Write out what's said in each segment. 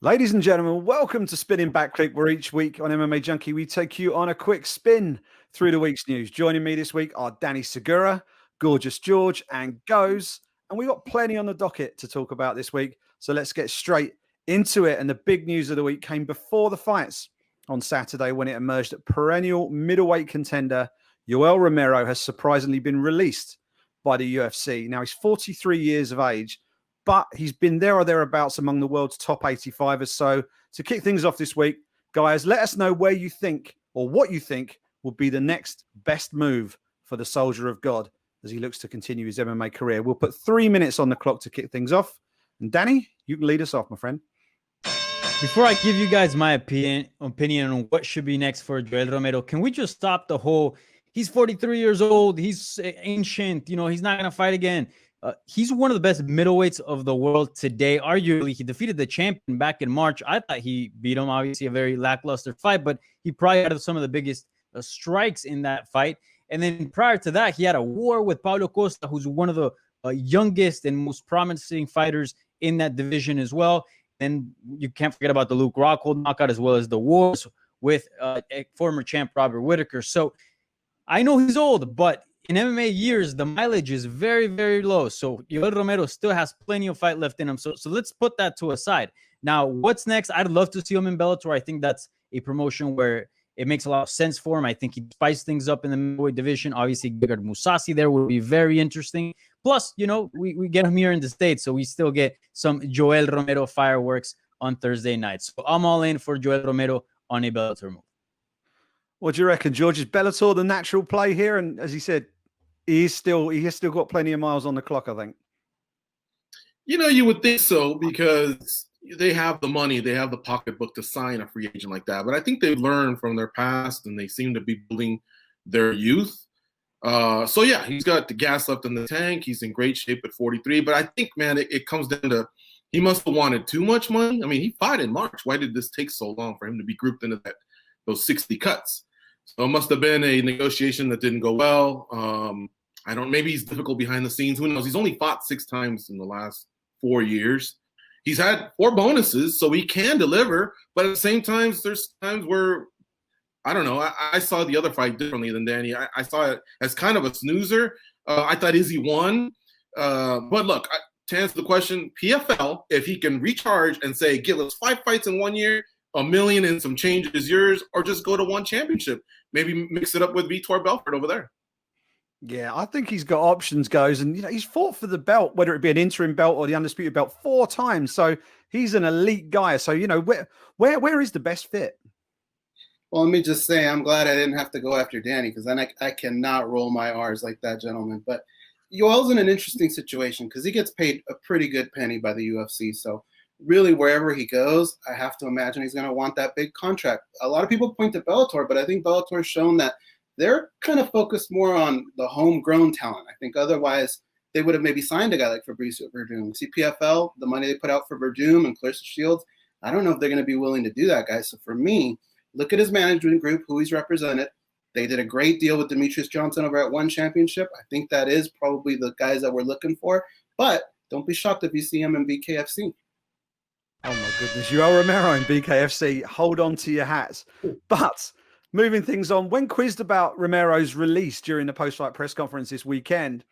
Ladies and gentlemen, welcome to Spinning Back Clique, where each week on MMA Junkie, we take you on a quick spin through the week's news. Joining me this week are Danny Segura, Gorgeous George, and Goes. And we've got plenty on the docket to talk about this week. So let's get straight into it. And the big news of the week came before the fights on Saturday when it emerged that perennial middleweight contender Yoel Romero has surprisingly been released by the UFC. Now, he's 43 years of age, but he's been there or thereabouts among the world's top 85ers. So to kick things off this week, guys, let us know where you think or what you think would be the next best move for the Soldier of God as he looks to continue his MMA career. We'll put 3 minutes on the clock to kick things off. And Danny, you can lead us off, my friend. Before I give you guys my opinion on what should be next for Yoel Romero, can we just stop the whole, he's 43 years old, he's ancient, he's not going to fight again. He's one of the best middleweights of the world today. Arguably, he defeated the champion back in March. I thought he beat him. Obviously, a very lackluster fight, but he probably had some of the biggest strikes in that fight. And then prior to that, he had a war with Paulo Costa, who's one of the youngest and most promising fighters in that division as well. And you can't forget about the Luke Rockhold knockout, as well as the wars with former champ Robert Whittaker. So I know he's old, but in MMA years, the mileage is very, very low. So Yoel Romero still has plenty of fight left in him. So let's put that to a side. Now, what's next? I'd love to see him in Bellator. I think that's a promotion where it makes a lot of sense for him. I think he spiced things up in the middleweight division. Obviously, Gegard Mousasi there would be very interesting. Plus, we get him here in the States, so we still get some Yoel Romero fireworks on Thursday nights. So I'm all in for Yoel Romero on a Bellator move. What do you reckon, George? Is Bellator the natural play here? And as he said, he has still got plenty of miles on the clock, I think. You would think so because they have the money, they have the pocketbook to sign a free agent like that. But I think they've learned from their past, and they seem to be building their youth. So yeah, he's got the gas left in the tank. He's in great shape at 43. But I think, man, it comes down to he must have wanted too much money. I mean, he fought in March. Why did this take so long for him to be grouped into those 60 cuts? So it must have been a negotiation that didn't go well. Maybe he's difficult behind the scenes. Who knows? He's only fought 6 times in the last 4 years. He's had 4 bonuses, so he can deliver. But at the same time, there's times where, I don't know, I saw the other fight differently than Danny. I saw it as kind of a snoozer. I thought Izzy won. But look, to answer the question, PFL, if he can recharge and say, give us 5 fights in 1 year, $1 million and some change is yours, or just go to one championship. Maybe mix it up with Vitor Belfort over there. Yeah, I think he's got options, Goes, and he's fought for the belt, whether it be an interim belt or the undisputed belt, 4 times. So he's an elite guy. So where is the best fit? Well, let me just say, I'm glad I didn't have to go after Danny, because then I cannot roll my R's like that, gentleman. But Yoel's in an interesting situation because he gets paid a pretty good penny by the UFC. So really, wherever he goes, I have to imagine he's going to want that big contract. A lot of people point to Bellator, but I think Bellator has shown that they're kind of focused more on the homegrown talent. I think otherwise they would have maybe signed a guy like Fabricio Verdum. CPFL, the money they put out for Verdum and Clarissa Shields, I don't know if they're going to be willing to do that, guys. So for me, look at his management group, who he's represented. They did a great deal with Demetrius Johnson over at One Championship. I think that is probably the guys that we're looking for. But don't be shocked if you see him in BKFC. Oh, my goodness. Yoel Romero in BKFC. Hold on to your hats. But moving things on, when quizzed about Romero's release during the post-fight press conference this weekend,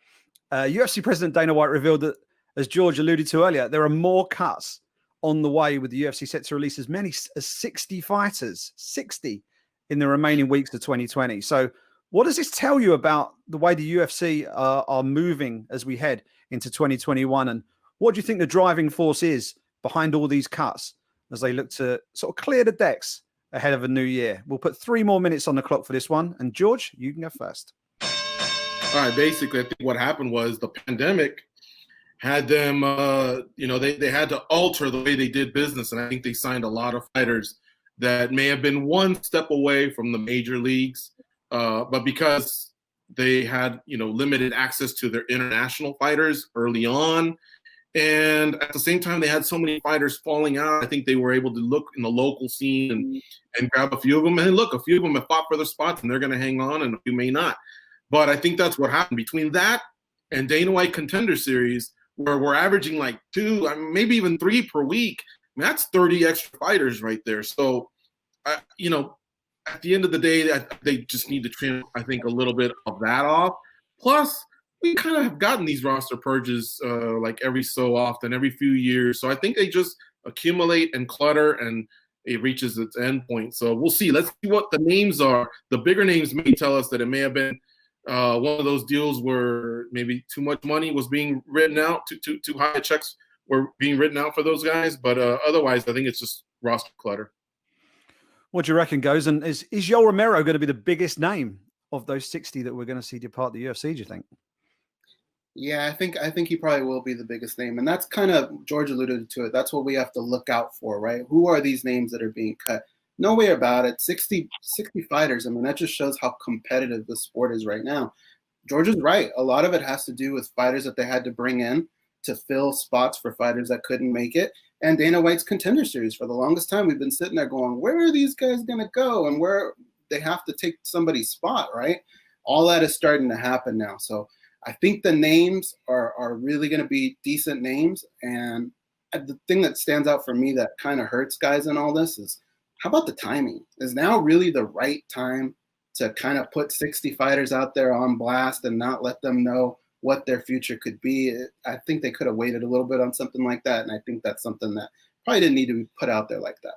UFC President Dana White revealed that, as George alluded to earlier, there are more cuts on the way, with the UFC set to release as many as 60 fighters, 60 in the remaining weeks of 2020. So what does this tell you about the way the UFC are moving as we head into 2021? And what do you think the driving force is behind all these cuts as they look to sort of clear the decks ahead of a new year? We'll put 3 more minutes on the clock for this one. And George, you can go first. All right. Basically, I think what happened was the pandemic had them, they had to alter the way they did business. And I think they signed a lot of fighters that may have been one step away from the major leagues. But because they had, limited access to their international fighters early on, and at the same time, they had so many fighters falling out, I think they were able to look in the local scene and grab a few of them. And look, a few of them have fought for their spots, and they're going to hang on, and a few may not. But I think that's what happened. Between that and Dana White Contender Series, where we're averaging like 2, maybe even 3 per week, mean, that's 30 extra fighters right there. So, you know, at the end of the day, they just need to trim, I think, a little bit of that off. Plus, we kind of have gotten these roster purges like every so often, every few years. So I think they just accumulate and clutter, and it reaches its end point. So we'll see. Let's see what the names are. The bigger names may tell us that it may have been one of those deals where maybe too much money was being written out, too high checks were being written out for those guys. But otherwise, I think it's just roster clutter. What do you reckon, Goes? And is Yoel Romero going to be the biggest name of those 60 that we're going to see depart the UFC, do you think? Yeah, I think he probably will be the biggest name. And that's kind of, George alluded to it, that's what we have to look out for, right? Who are these names that are being cut? No way about it. 60 fighters. I mean, that just shows how competitive the sport is right now. George is right. A lot of it has to do with fighters that they had to bring in to fill spots for fighters that couldn't make it. And Dana White's Contender Series. For the longest time, we've been sitting there going, where are these guys going to go? And where they have to take somebody's spot, right? All that is starting to happen now. So I think the names are really going to be decent names. And the thing that stands out for me that kind of hurts guys in all this is, how about the timing? Is now really the right time to kind of put 60 fighters out there on blast and not let them know what their future could be? I think they could have waited a little bit on something like that. And I think that's something that probably didn't need to be put out there like that.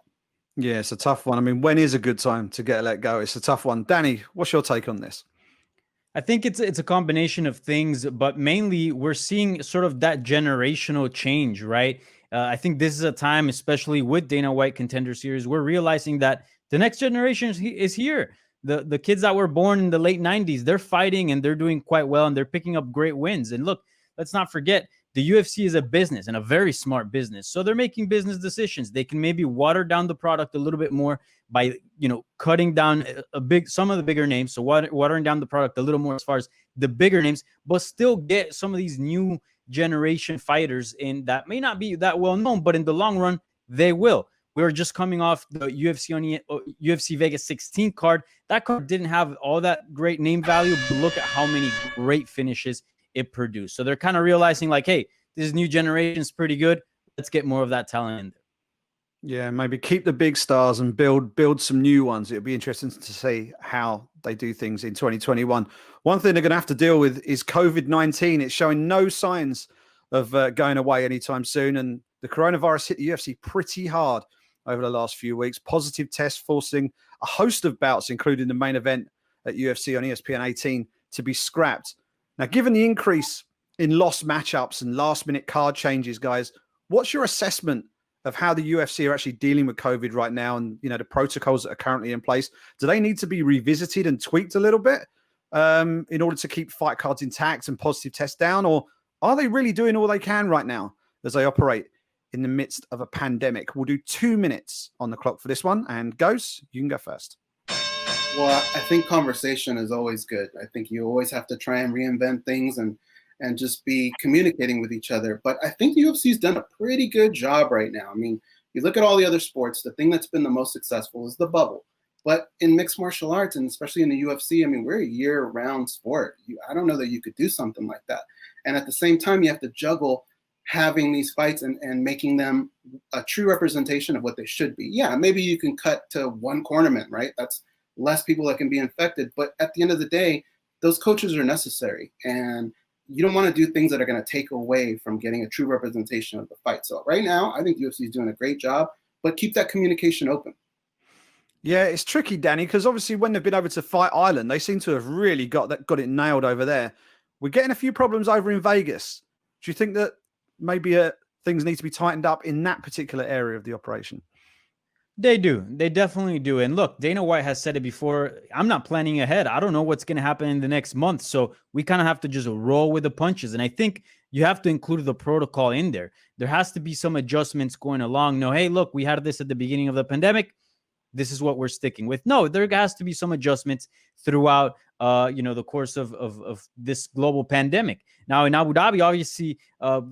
Yeah, it's a tough one. I mean, when is a good time to get let go? It's a tough one. Danny, what's your take on this? I think it's a combination of things, but mainly we're seeing sort of that generational change, right? I think this is a time, especially with Dana White Contender Series, we're realizing that the next generation is here. The kids that were born in the late 90s, they're fighting and they're doing quite well and they're picking up great wins. And look, let's not forget, the UFC is a business and a very smart business. So they're making business decisions. They can maybe water down the product a little bit more by, cutting down some of the bigger names. So watering down the product a little more as far as the bigger names, but still get some of these new generation fighters in that may not be that well known, but in the long run, they will. We were just coming off the UFC Vegas 16 card. That card didn't have all that great name value, but look at how many great finishes it produced. So they're kind of realizing like, hey, this new generation is pretty good. Let's get more of that talent in there. Yeah, maybe keep the big stars and build some new ones. It'll be interesting to see how they do things in 2021. One thing they're going to have to deal with is COVID-19. It's showing no signs of going away anytime soon. And the coronavirus hit the UFC pretty hard over the last few weeks. Positive tests forcing a host of bouts, including the main event at UFC on ESPN 18, to be scrapped. Now, given the increase in lost matchups and last-minute card changes, guys, what's your assessment of how the UFC are actually dealing with COVID right now and, the protocols that are currently in place? Do they need to be revisited and tweaked a little bit in order to keep fight cards intact and positive tests down? Or are they really doing all they can right now as they operate in the midst of a pandemic? We'll do 2 minutes on the clock for this one. And Ghost, you can go first. Well, I think conversation is always good. I think you always have to try and reinvent things and just be communicating with each other. But I think the UFC's done a pretty good job right now. I mean, you look at all the other sports, the thing that's been the most successful is the bubble. But in mixed martial arts, and especially in the UFC, I mean, we're a year-round sport. I don't know that you could do something like that. And at the same time, you have to juggle having these fights and making them a true representation of what they should be. Yeah, maybe you can cut to one cornerman, right? That's less people that can be infected. But at the end of the day, those coaches are necessary. And you don't want to do things that are going to take away from getting a true representation of the fight. So right now, I think UFC is doing a great job, but keep that communication open. Yeah, it's tricky, Danny, because obviously when they've been over to Fight Island, they seem to have really got it nailed over there. We're getting a few problems over in Vegas. Do you think that maybe things need to be tightened up in that particular area of the operation? They do. They definitely do. And look, Dana White has said it before. I'm not planning ahead. I don't know what's going to happen in the next month. So we kind of have to just roll with the punches. And I think you have to include the protocol in there. There has to be some adjustments going along. No, hey, look, we had this at the beginning of the pandemic. This is what we're sticking with. No, there has to be some adjustments throughout, the course of this global pandemic. Now in Abu Dhabi, obviously,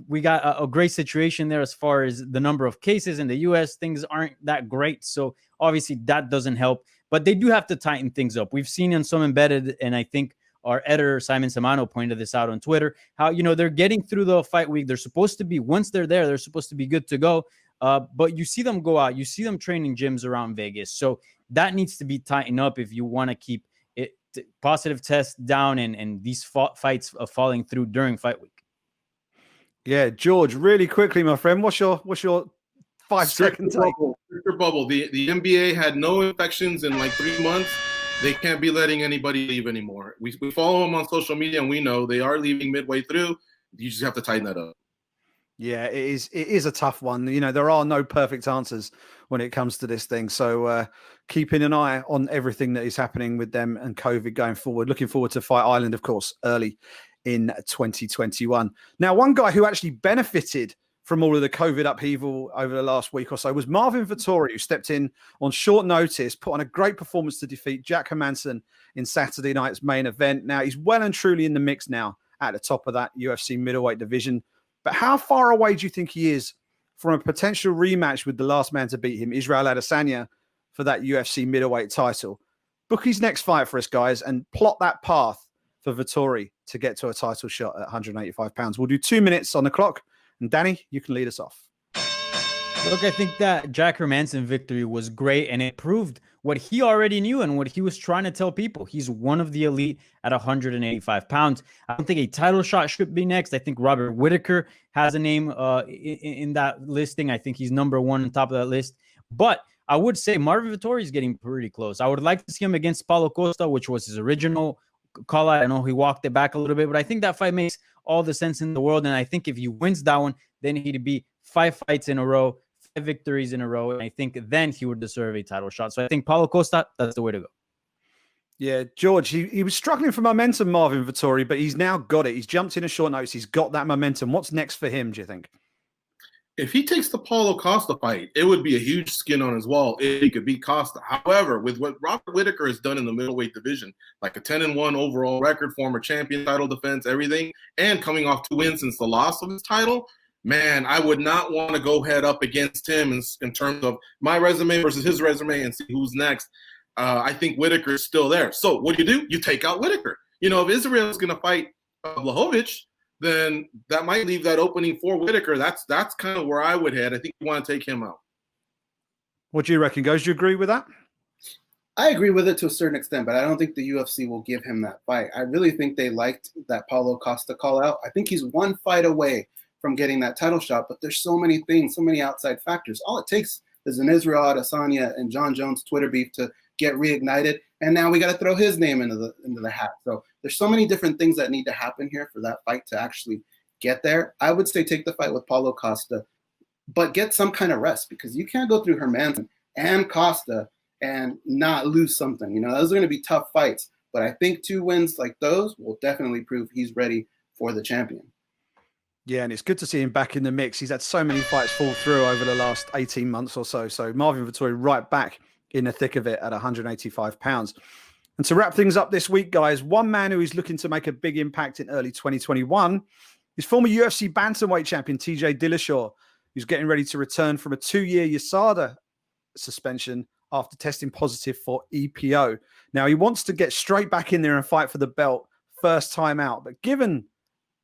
we got a great situation there as far as the number of cases in the U.S. Things aren't that great, so obviously that doesn't help. But they do have to tighten things up. We've seen in some embedded, and I think our editor Simon Samano pointed this out on Twitter, how they're getting through the fight week. They're supposed to be, once they're there, they're supposed to be good to go. But you see them go out, you see them training gyms around Vegas. So that needs to be tightened up if you want to keep it positive tests down and these fights falling through during fight week. Yeah, George, really quickly, my friend, what's your 5-second take? Stricter bubble. The NBA had no infections in like 3 months. They can't be letting anybody leave anymore. We follow them on social media, and we know they are leaving midway through. You just have to tighten that up. Yeah, it is a tough one. You know, there are no perfect answers when it comes to this thing. So keeping an eye on everything that is happening with them and COVID going forward. Looking forward to Fight Island, of course, early in 2021. Now, one guy who actually benefited from all of the COVID upheaval over the last week or so was Marvin Vittoris, who stepped in on short notice, put on a great performance to defeat Jack Hermansson in Saturday night's main event. Now, he's well and truly in the mix now at the top of that UFC middleweight division. But how far away do you think he is from a potential rematch with the last man to beat him, Israel Adesanya, for that UFC middleweight title? Book his next fight for us, guys, and plot that path for Vittoris to get to a title shot at 185 pounds. We'll do 2 minutes on the clock. And Danny, you can lead us off. Look, I think that Jack Hermansson victory was great, and it proved what he already knew and what he was trying to tell people. He's one of the elite at 185 pounds. I don't think a title shot should be next. I think Robert Whittaker has a name in that listing. I think he's number one on top of that list. But I would say Marvin Vittoris is getting pretty close. I would like to see him against Paulo Costa, which was his original call out. I know he walked it back a little bit, but I think that fight makes all the sense in the world. And I think if he wins that one, then he'd be 5 fights in a row, 5 victories in a row. And I think then he would deserve a title shot. So I think Paulo Costa, that's the way to go. Yeah, George, he was struggling for momentum, Marvin Vittoris, but he's now got it. He's jumped in a short notice. He's got that momentum. What's next for him, do you think? If he takes the Paulo Costa fight, it would be a huge skin on his wall if he could beat Costa. However, with what Robert Whittaker has done in the middleweight division, like a 10-1 overall record, former champion, title defense, everything, and coming off 2 wins since the loss of his title, man, I would not want to go head up against him in terms of my resume versus his resume and see who's next. I think Whittaker is still there. So what do? You take out Whittaker. You know, if Israel is going to fight Blachowicz, then that might leave that opening for Whittaker. That's kind of where I would head. I think you want to take him out. What do you reckon, guys? Do you agree with that? I agree with it to a certain extent, but I don't think the UFC will give him that fight. I really think they liked that Paulo Costa call out. I think he's 1 fight away from getting that title shot, but there's so many things, so many outside factors. All it takes is an Israel Adesanya and John Jones Twitter beef to get reignited, and now we got to throw his name into the hat. So there's so many different things that need to happen here for that fight to actually get there. I would say take the fight with Paulo Costa, but get some kind of rest, because you can't go through Hermansson and Costa and not lose something. You know, those are going to be tough fights, but I think 2 wins like those will definitely prove he's ready for the champion. Yeah, and it's good to see him back in the mix. He's had so many fights fall through over the last 18 months or so. So Marvin Vittoris right back in the thick of it at 185 pounds. And to wrap things up this week, guys, one man who is looking to make a big impact in early 2021 is former UFC bantamweight champion TJ Dillashaw, who's getting ready to return from a 2-year USADA suspension after testing positive for EPO. Now, he wants to get straight back in there and fight for the belt first time out. But given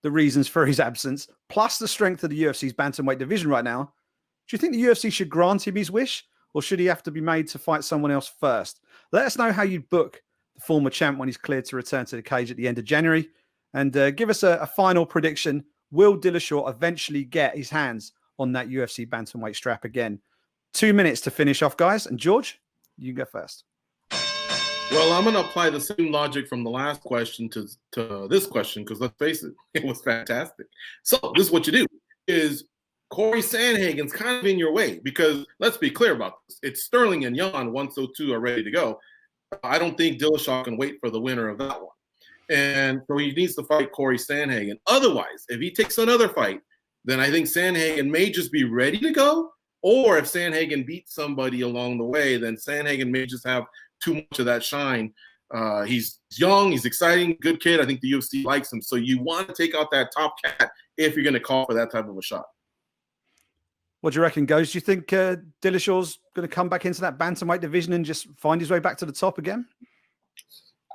the reasons for his absence, plus the strength of the UFC's bantamweight division right now, do you think the UFC should grant him his wish, or should he have to be made to fight someone else first? Let us know how you'd book the former champ when he's cleared to return to the cage at the end of January. And give us a final prediction. Will Dillashaw eventually get his hands on that UFC bantamweight strap again? 2 minutes to finish off, guys. And George, you go first. Well, I'm going to apply the same logic from the last question to this question, because let's face it, it was fantastic. So this is what you do, is Corey Sandhagen's kind of in your way, because let's be clear about this. It's Sterling and Jan, 102 are ready to go. I don't think Dillashaw can wait for the winner of that one. And so he needs to fight Corey Sandhagen. Otherwise, if he takes another fight, then I think Sandhagen may just be ready to go. Or if Sandhagen beats somebody along the way, then Sandhagen may just have too much of that shine. He's young, he's exciting, good kid. I think the UFC likes him. So you want to take out that top cat if you're going to call for that type of a shot. What do you reckon, Goes? Do you think Dillashaw's going to come back into that bantamweight division and just find his way back to the top again?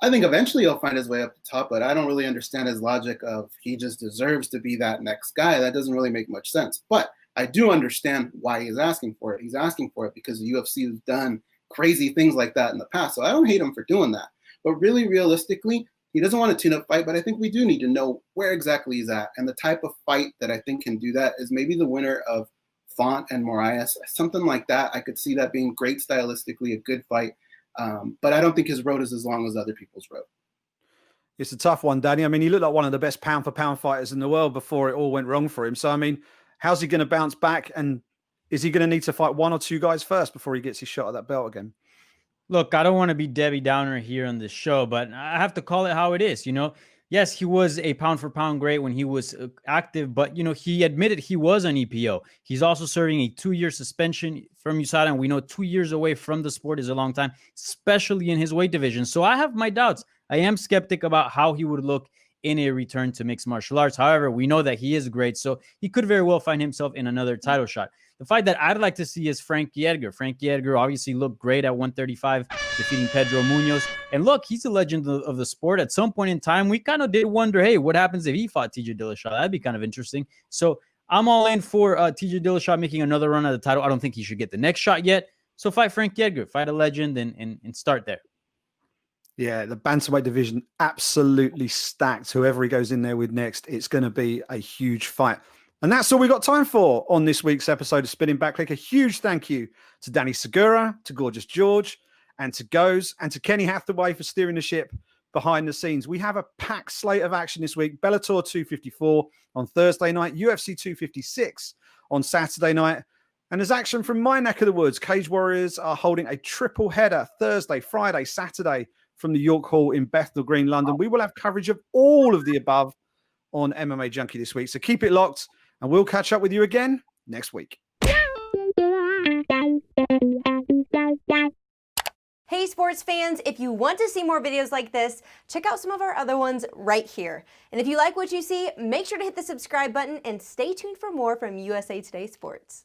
I think eventually he'll find his way up the top, but I don't really understand his logic of he just deserves to be that next guy. That doesn't really make much sense. But I do understand why he's asking for it. He's asking for it because the UFC has done crazy things like that in the past. So I don't hate him for doing that. But really, realistically, he doesn't want a tune-up fight, but I think we do need to know where exactly he's at. And the type of fight that I think can do that is maybe the winner of Font and Moraes, something like that. I could see that being great stylistically, a good fight. But I don't think his road is as long as other people's road. It's a tough one, Danny. I mean, he looked like one of the best pound-for-pound fighters in the world before it all went wrong for him. So, I mean, how's he going to bounce back? And is he going to need to fight one or two guys first before he gets his shot at that belt again? Look, I don't want to be Debbie Downer here on this show, but I have to call it how it is. Yes, he was a pound for pound great when he was active, but he admitted he was an EPO. He's also serving a 2-year suspension from USADA, and we know 2 years away from the sport is a long time, especially in his weight division. So I have my doubts. I am skeptic about how he would look in a return to mixed martial arts. However, we know that he is great, so he could very well find himself in another title shot. The fight that I'd like to see is Frankie Edgar. Frankie Edgar obviously looked great at 135, defeating Pedro Munoz. And look, he's a legend of the sport. At some point in time, we kind of did wonder, hey, what happens if he fought TJ Dillashaw? That'd be kind of interesting. So I'm all in for TJ Dillashaw making another run at the title. I don't think he should get the next shot yet. So fight Frankie Edgar, fight a legend, and start there. Yeah, the bantamweight division absolutely stacked. Whoever he goes in there with next, it's going to be a huge fight. And that's all we got time for on this week's episode of Spinning Back Clique. A huge thank you to Danny Segura, to Gorgeous George, and to Goes, and to Kenny Hathaway for steering the ship behind the scenes. We have a packed slate of action this week. Bellator 254 on Thursday night, UFC 256 on Saturday night. And there's action from my neck of the woods. Cage Warriors are holding a triple header Thursday, Friday, Saturday from the York Hall in Bethnal Green, London. We will have coverage of all of the above on MMA Junkie this week. So keep it locked, and we'll catch up with you again next week. Hey sports fans, if you want to see more videos like this, check out some of our other ones right here. And if you like what you see, make sure to hit the subscribe button and stay tuned for more from USA Today Sports.